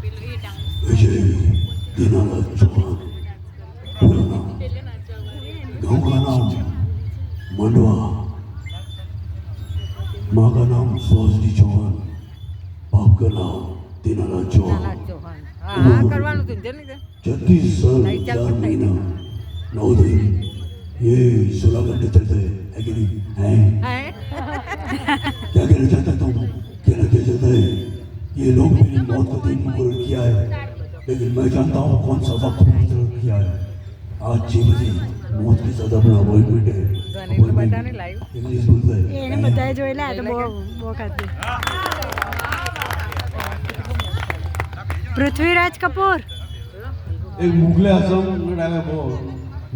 विजय दीनानाथ चौहान, पूरा नाम, गाँव का नाम मंडवा, माँ का नाम सुहासिनी चौहान, बाप का नाम दीनानाथ चौहान। 36 साल 4 महीना 9 दिन, ये 16 घंटे चलते है कि नहीं है? क्या कहना चाहता तुम? कहना क्या चाहता है? ये लोग मेरी मौत का दिन मुकर्रर किया है, लेकिन मैं जानता हूँ कौन सा वक्त मुकर्रर किया है। आज 6 बजे मौत के साथ अपना अपॉइंटमेंट है। इंग्लिश बोलता है એને બધાએ જોયેલા તો બહુ બહુ ખાતી પૃથ્વીરાજ કપૂર एक मुगले आजम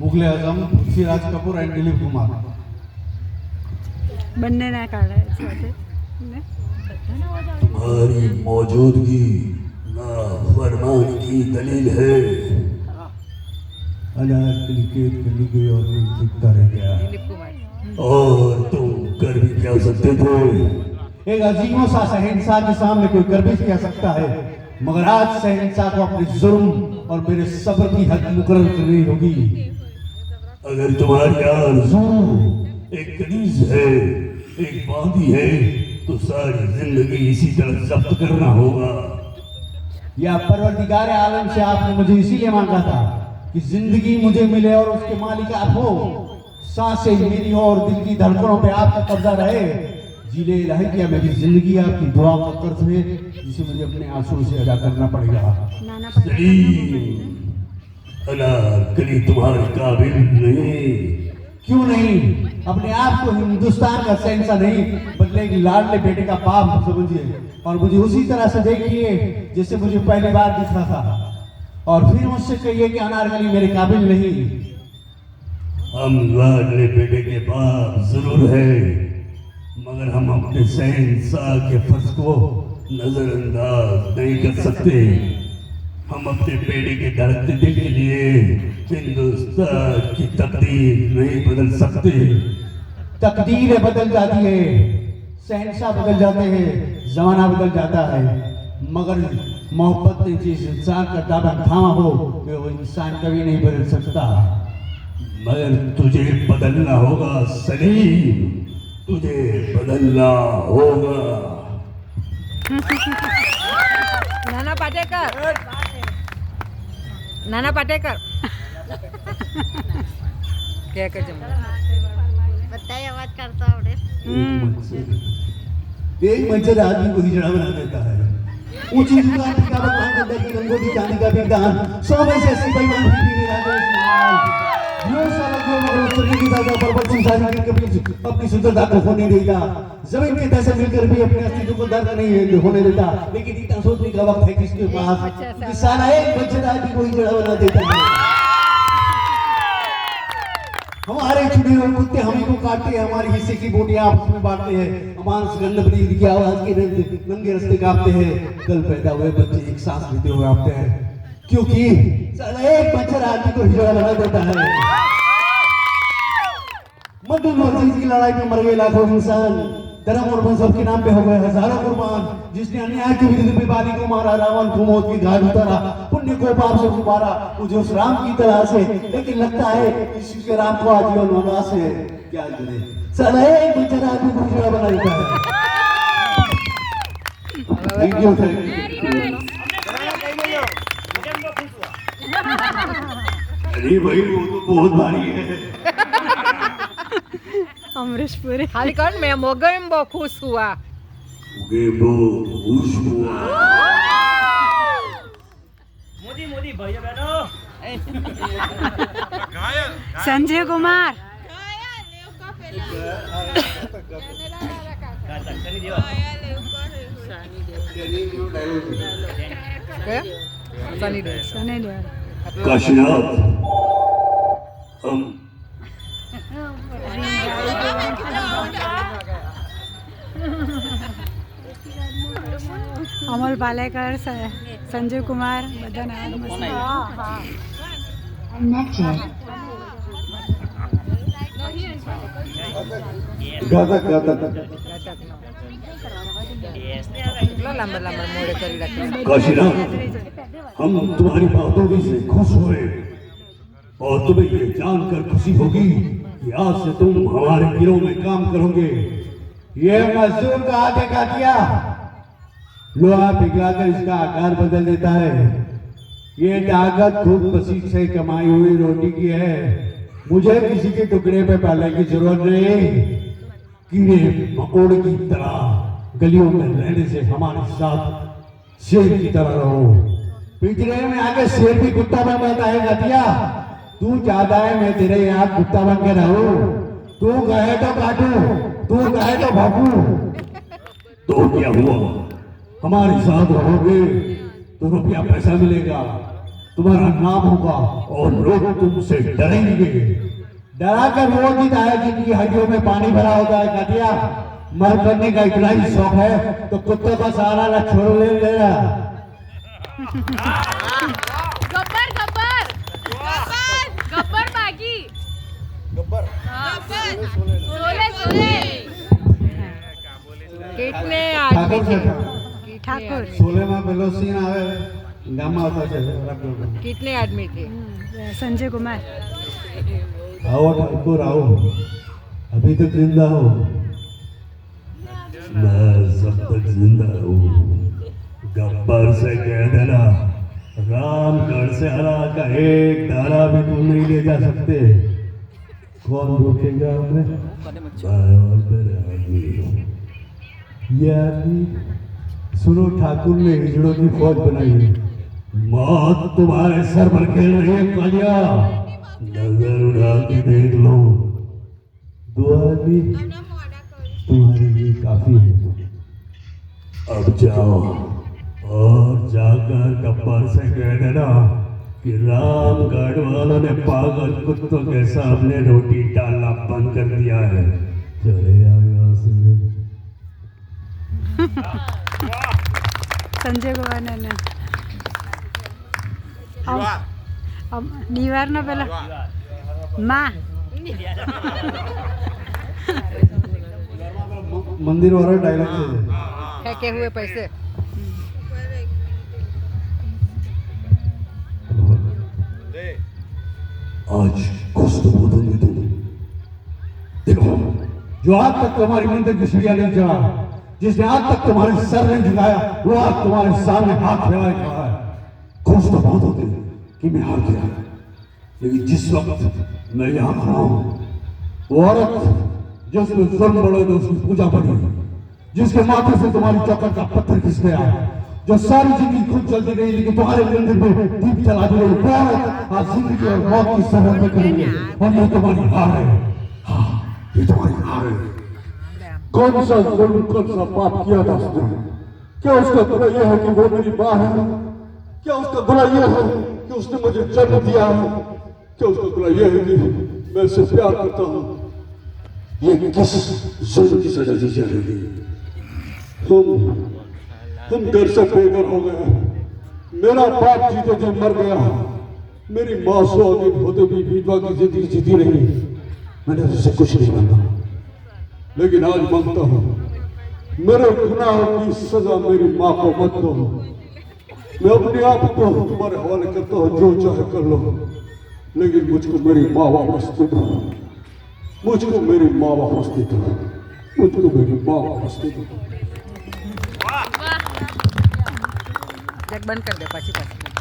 मुगले आजम पृथ्वीराज कपूर एंड दिलीप कुमार બંને ના કાઢે સાથે ને तुम्हारी मौजूदगी ना फरमान की दलील है। अनार क्रिकेट खेली गई और मैं जीतता रह गया। और तुम कर भी क्या सकते थे? एक अजीमों सा शहंशाह के सामने कोई कर भी क्या सकता है, मगर आज शहंशाह को अपने जुर्म और मेरे सब्र की हद मुकर्रर करनी होगी। अगर तुम्हारी आरज़ू एक कनीज है, एक बांदी है, तो सारी जिंदगी इसी तरह जब्त करना होगा। या परवरदिगार आलम से आपने मुझे इसीलिए मांगा था कि जिंदगी मुझे मिले और उसके मालिक आप हो, सांसें मेरी हो और दिल की धड़कनों पे आपका कब्जा रहे। जिले इलाही क्या मेरी जिंदगी आपकी दुआ का कर्ज है, जिसे मुझे अपने आंसू से अदा करना पड़ेगा। નાના सलीम, अनारकली तुम्हारे काबिल नहीं। क्यों नहीं? अपने आप को हिंदुस्तान का शहंशाह नहीं बल्कि एक लाडले बेटे का बाप समझिए और मुझे उसी तरह से देखिए जैसे मुझे पहली बार दिखा था, और फिर मुझसे कहिए कि अनारकली मेरे काबिल नहीं। हम लाडले बेटे के बाप जरूर है, मगर हम अपने शहंशाह के फर्ज को नजरअंदाज नहीं कर सकते। हम अपने बेटे के धड़कते दिल के लिए हिंदुस्तान की तकदीर नहीं बदल सकते। तकदीरें बदल जाती है, शहंशाह बदल जाते हैं, जमाना बदल जाता है, मगर मोहब्बत ने जिस इंसान का दामन थामा हो वो इंसान कभी नहीं बदल सकता। मगर तुझे बदलना होगा सलीम, तुझे बदलना होगा। નાના પાટેકર નાના પાટેકર કે કરજો બધાએ અવાજ કરતો આવડે एक मंचर आदमी को हिजड़ा बना देता है। ऊंची दुकान की काबत मान करता है कि रंगों की चांदी का भी दान 100 में से 80 बेईमान भी मेरा देश माल यो साला जो मगर चलने की दादा पर्वत संसारी के कभी अपनी सुंदरता को होने देगा। जमीन के तह से मिलकर भी अपने अस्तित्व को दर्द नहीं होने देता, लेकिन इतना सोचने का वक्त है किसके पास कि साला एक मंचर आदमी को हिजड़ा बना देता है। हमारे चुने हुए कुत्ते हमें को काटते हैं, हमारे हिस्से की बोटियां आपस में बांटते हैं, हमारे सुगंध भरी की आवाज के नंगे रास्ते कांपते हैं, कल पैदा हुए बच्चे एक सांस लेते हुए आते हैं, क्योंकि साला एक मच्छर आदमी को हिजड़ा बना देता है। मधु मस्जिद की लड़ाई में मर गए लाखों इंसान, धर्म और मजहब के नाम पे हो गए हजारों कुर्बान, जिसने अन्याय के विरुद्ध बेबानी को मारा, रावण को मौत की घाट उतारा, पुण्य को पाप से उबारा, मुझे उस राम की तरह से, लेकिन लगता है इसी के राम को आजीवन वनवास है। क्या करे साला एक मच्छर आदमी को हिजड़ा बना देता है। थैंक यू अरे भाई वो तो बहुत भारी है। અમરીશ પુરી ખાલી કર મેં મોગમ બહુ ખુશ હુઆ उगे वो खुश हुआ। मोदी मोदी भैया बहनों સંજય કુમાર सनी देवा કે સની દે સની દેઓલ काशीनाथ, हम અમોલ પાલેકર સંજય કુમાર બધા નામ गाता गाता કેટલા લાંબા લાંબા મોડે કરી રાખે काशीनाथ हम तुम्हारी बहादुरी से खुश हुए और तुम्हें ये जानकर खुशी होगी कि आज से तुम हमारे गिरोह में काम करोगे। ये मजदूर का हाथ देखा दिया, लोहा पिघलाकर इसका आकार बदल देता है। ये ताकत खूब पसीने से कमाई हुई रोटी की है। मुझे किसी के टुकड़े पे पालने की जरूरत नहीं। कीड़े मकोड़े की तरह गलियों में रहने से हमारे साथ शेर की तरह रहो। पिंजरे में आके शेर भी कुत्ता बन जाता है गतिया। तू चाहता है मैं तेरे यहाँ कुत्ता बन के रहूं? तू कहे तो काटू, तू कहे तो भागू। तो क्या हुआ, हमारे साथ रहोगे तो रुपया पैसा मिलेगा, तुम्हारा नाम होगा और लोग तुमसे डरेंगे। डरा कर वो जीता है जिनकी हड्डियों में पानी भरा होता है काटिया। मर करने का इतना ही शौक है तो कुत्तों का सहारा ना छोड़ ले लेना। गब्बर गब्बर गब्बर गब्बर बागी गब्बर सोले सोले कितने आदमी थे? ठाकुर सोले में पेलो सीन आवे गामा होता है। कितने आदमी थे? संजय कुमार आओ ठाकुर आओ, अभी तक जिंदा हो। मैं जब तक जिंदा हूँ गब्बर से कह देना रामगढ़ से हरा का एक दाना भी तुम नहीं ले जा सकते। कौन रोकेगा हमें? मैं और मेरे आदमी। ये आदमी सुनो, ठाकुर ने हिजड़ों की फौज बनाई है। मौत तुम्हारे सर पर खेल रही है कालिया, नजर उड़ा के देख लो। दो आदमी तुम्हारे लिए काफी है। अब जाओ और जाकर गब्बर से कह देना कि रामगढ़ वालों ने पागल कुत्तों के सामने रोटी डालना बंद कर दिया है। चले आओ यहाँ से। संजय कुमार ने अब निवार ना पहला माँ मंदिर वाला डायलॉग है। फेंके हुए पैसे आज कुछ तो बोलोगे तुम। देखो, जो आज तक तुम्हारी मंदिर की सीढ़ियां नहीं चढ़ा, जिसने आज तक तुम्हारे सर नहीं झुकाया, वो आज तुम्हारे सामने हाथ फैलाए खड़ा है। खुश तो बहुत होते कि मैं हार गया, लेकिन जिस वक्त मैं यहाँ खड़ा हूँ, वो औरत जिसने जुर्म बढ़े तो उसकी पूजा पड़ी, जिसके माथे से तुम्हारी चौखट का पत्थर खिंच गया, जो सारी जिंदगी खुद चलती रही लेकिन तुम्हारे मंदिर में दीप जलाती रही, वो औरत आज जिंदगी और मौत की सरहद में खड़ी है और ये तुम्हारी हार है। हाँ, ये तुम्हारी हार है। कौन सा जुर्म, कौन सा पाप किया था उसने? क्या उसका गुनाह यह है कि वो मेरी माँ है? क्या उसका गुनाह यह है कि उसने मुझे जन्म दिया है? क्या उसका गुनाह यह है कि मैं उससे प्यार करता हूँ? ये किस जुल्म की सजा दी जा रही है? हम घर से बेघर हो गए। मेरा बाप जीते जी मर गया, मेरी माँ सुहागिन होते भी विधवा की जिंदगी जीती रही। मैंने उससे कुछ नहीं मांगा, लेकिन आज मांगता हूँ, मेरे गुनाहों की सजा मेरी माँ को मत दो। मैं अपने आप को तुम्हारे हवाले करता हूँ, जो चाहे कर लो, लेकिन मुझको मेरी माँ वापस दे दो। मुझको मेरी माँ वापस दे दो। मुझको मेरी माँ वापस दे दो। जग बंद कर दे पाछी पाछी